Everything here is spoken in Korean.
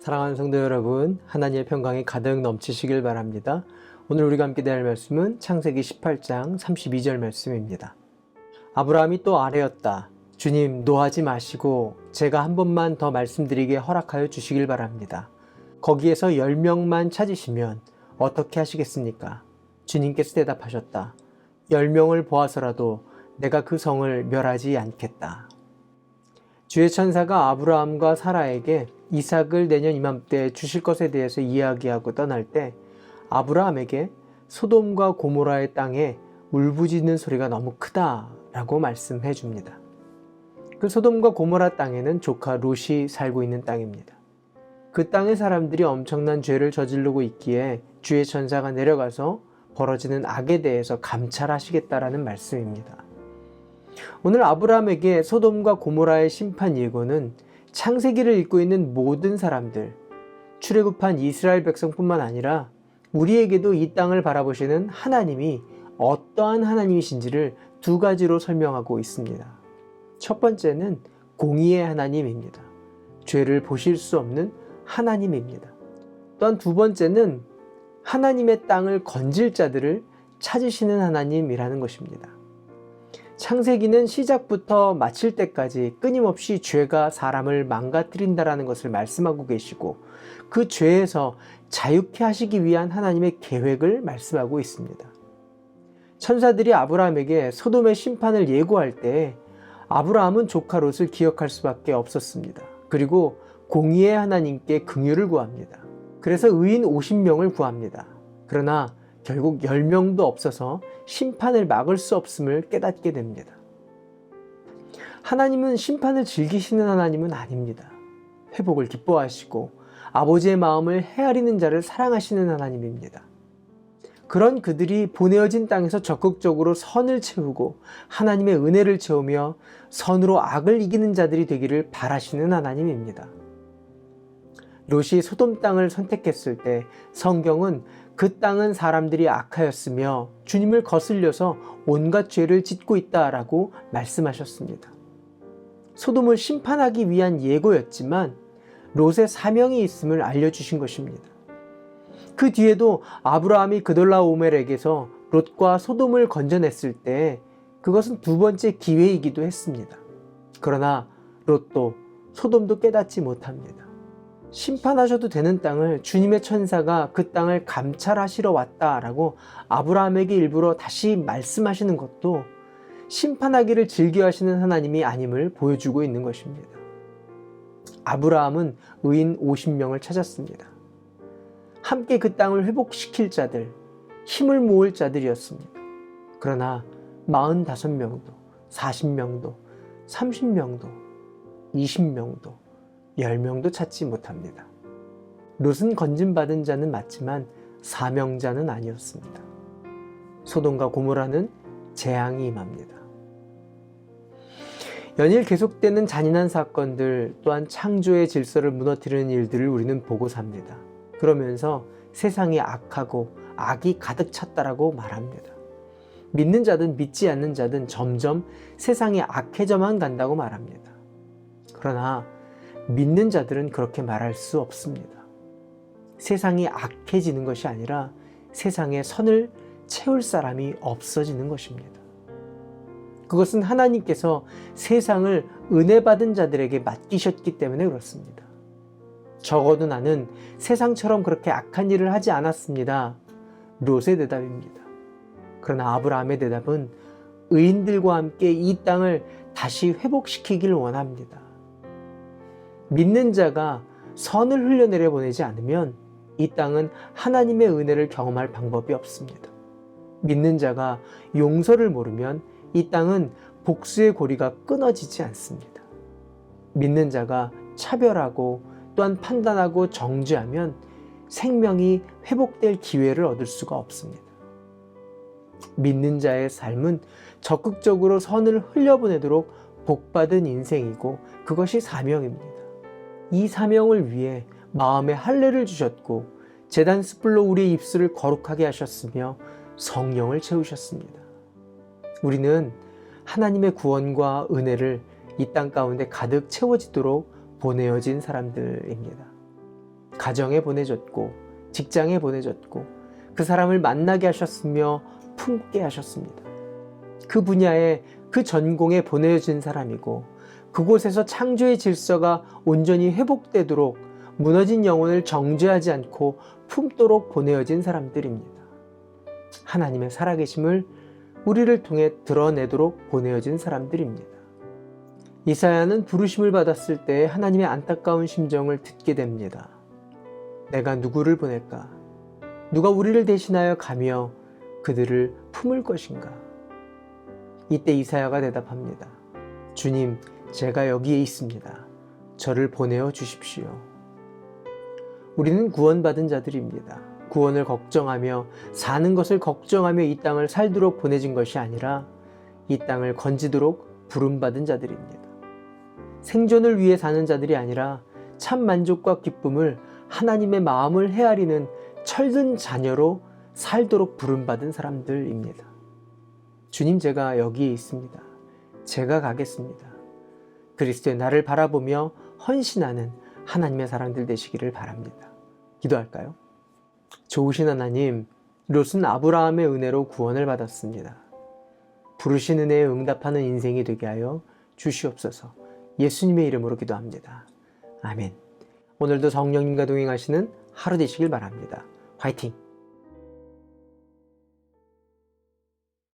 사랑하는 성도 여러분, 하나님의 평강이 가득 넘치시길 바랍니다. 오늘 우리가 함께 대할 말씀은 창세기 18장 32절 말씀입니다. 아브라함이 또 아뢰었다. 주님, 노하지 마시고 제가 한 번만 더 말씀드리게 허락하여 주시길 바랍니다. 거기에서 10명만 찾으시면 어떻게 하시겠습니까? 주님께서 대답하셨다. 10명을 보아서라도 내가 그 성을 멸하지 않겠다. 주의 천사가 아브라함과 사라에게 이삭을 내년 이맘때 주실 것에 대해서 이야기하고 떠날 때 아브라함에게 소돔과 고모라의 땅에 울부짖는 소리가 너무 크다라고 말씀해 줍니다. 그 소돔과 고모라 땅에는 조카 롯이 살고 있는 땅입니다. 그 땅의 사람들이 엄청난 죄를 저지르고 있기에 주의 천사가 내려가서 벌어지는 악에 대해서 감찰하시겠다라는 말씀입니다. 오늘 아브라함에게 소돔과 고모라의 심판 예고는 창세기를 읽고 있는 모든 사람들, 출애굽한 이스라엘 백성뿐만 아니라 우리에게도 이 땅을 바라보시는 하나님이 어떠한 하나님이신지를 두 가지로 설명하고 있습니다. 첫 번째는 공의의 하나님입니다. 죄를 보실 수 없는 하나님입니다. 또한 두 번째는 하나님의 땅을 건질 자들을 찾으시는 하나님이라는 것입니다. 창세기는 시작부터 마칠 때까지 끊임없이 죄가 사람을 망가뜨린다라는 것을 말씀하고 계시고 그 죄에서 자유케 하시기 위한 하나님의 계획을 말씀하고 있습니다. 천사들이 아브라함에게 소돔의 심판을 예고할 때 아브라함은 조카 롯을 기억할 수밖에 없었습니다. 그리고 공의의 하나님께 긍휼을 구합니다. 그래서 의인 50명을 구합니다. 그러나 결국 10명도 없어서 심판을 막을 수 없음을 깨닫게 됩니다. 하나님은 심판을 즐기시는 하나님은 아닙니다. 회복을 기뻐하시고 아버지의 마음을 헤아리는 자를 사랑하시는 하나님입니다. 그런 그들이 보내어진 땅에서 적극적으로 선을 채우고 하나님의 은혜를 채우며 선으로 악을 이기는 자들이 되기를 바라시는 하나님입니다. 롯이 소돔 땅을 선택했을 때 성경은 그 땅은 사람들이 악하였으며 주님을 거슬려서 온갖 죄를 짓고 있다라고 말씀하셨습니다. 소돔을 심판하기 위한 예고였지만 롯의 사명이 있음을 알려주신 것입니다. 그 뒤에도 아브라함이 그돌라오멜에게서 롯과 소돔을 건져냈을 때 그것은 두 번째 기회이기도 했습니다. 그러나 롯도 소돔도 깨닫지 못합니다. 심판하셔도 되는 땅을 주님의 천사가 그 땅을 감찰하시러 왔다라고 아브라함에게 일부러 다시 말씀하시는 것도 심판하기를 즐겨하시는 하나님이 아님을 보여주고 있는 것입니다. 아브라함은 의인 50명을 찾았습니다. 함께 그 땅을 회복시킬 자들, 힘을 모을 자들이었습니다. 그러나 45명도, 40명도, 30명도, 20명도, 10명도 찾지 못합니다. 롯은 건진받은 자는 맞지만 사명자는 아니었습니다. 소돔과 고모라는 재앙이 임합니다. 연일 계속되는 잔인한 사건들 또한 창조의 질서를 무너뜨리는 일들을 우리는 보고 삽니다. 그러면서 세상이 악하고 악이 가득 찼다라고 말합니다. 믿는 자든 믿지 않는 자든 점점 세상이 악해져만 간다고 말합니다. 그러나 믿는 자들은 그렇게 말할 수 없습니다. 세상이 악해지는 것이 아니라 세상에 선을 채울 사람이 없어지는 것입니다. 그것은 하나님께서 세상을 은혜 받은 자들에게 맡기셨기 때문에 그렇습니다. 적어도 나는 세상처럼 그렇게 악한 일을 하지 않았습니다. 롯의 대답입니다. 그러나 아브라함의 대답은 의인들과 함께 이 땅을 다시 회복시키기를 원합니다. 믿는 자가 선을 흘려내려 보내지 않으면 이 땅은 하나님의 은혜를 경험할 방법이 없습니다. 믿는 자가 용서를 모르면 이 땅은 복수의 고리가 끊어지지 않습니다. 믿는 자가 차별하고 또한 판단하고 정죄하면 생명이 회복될 기회를 얻을 수가 없습니다. 믿는 자의 삶은 적극적으로 선을 흘려보내도록 복받은 인생이고 그것이 사명입니다. 이 사명을 위해 마음에 할례를 주셨고 제단 숯불로 우리의 입술을 거룩하게 하셨으며 성령을 채우셨습니다. 우리는 하나님의 구원과 은혜를 이 땅 가운데 가득 채워지도록 보내어진 사람들입니다. 가정에 보내줬고 직장에 보내줬고 그 사람을 만나게 하셨으며 품게 하셨습니다. 그 분야에 그 전공에 보내준 사람이고 그곳에서 창조의 질서가 온전히 회복되도록 무너진 영혼을 정죄하지 않고 품도록 보내어진 사람들입니다. 하나님의 살아계심을 우리를 통해 드러내도록 보내어진 사람들입니다. 이사야는 부르심을 받았을 때 하나님의 안타까운 심정을 듣게 됩니다. 내가 누구를 보낼까? 누가 우리를 대신하여 가며 그들을 품을 것인가? 이때 이사야가 대답합니다. 주님, 제가 여기에 있습니다. 저를 보내어 주십시오. 우리는 구원받은 자들입니다. 구원을 걱정하며 사는 것을 걱정하며 이 땅을 살도록 보내진 것이 아니라 이 땅을 건지도록 부름받은 자들입니다. 생존을 위해 사는 자들이 아니라 참 만족과 기쁨을 하나님의 마음을 헤아리는 철든 자녀로 살도록 부름받은 사람들입니다. 주님, 제가 여기에 있습니다. 제가 가겠습니다. 그리스도의 나를 바라보며 헌신하는 하나님의 사람들 되시기를 바랍니다. 기도할까요? 좋으신 하나님, 롯은 아브라함의 은혜로 구원을 받았습니다. 부르신 은혜에 응답하는 인생이 되게 하여 주시옵소서. 예수님의 이름으로 기도합니다. 아멘. 오늘도 성령님과 동행하시는 하루 되시길 바랍니다. 화이팅!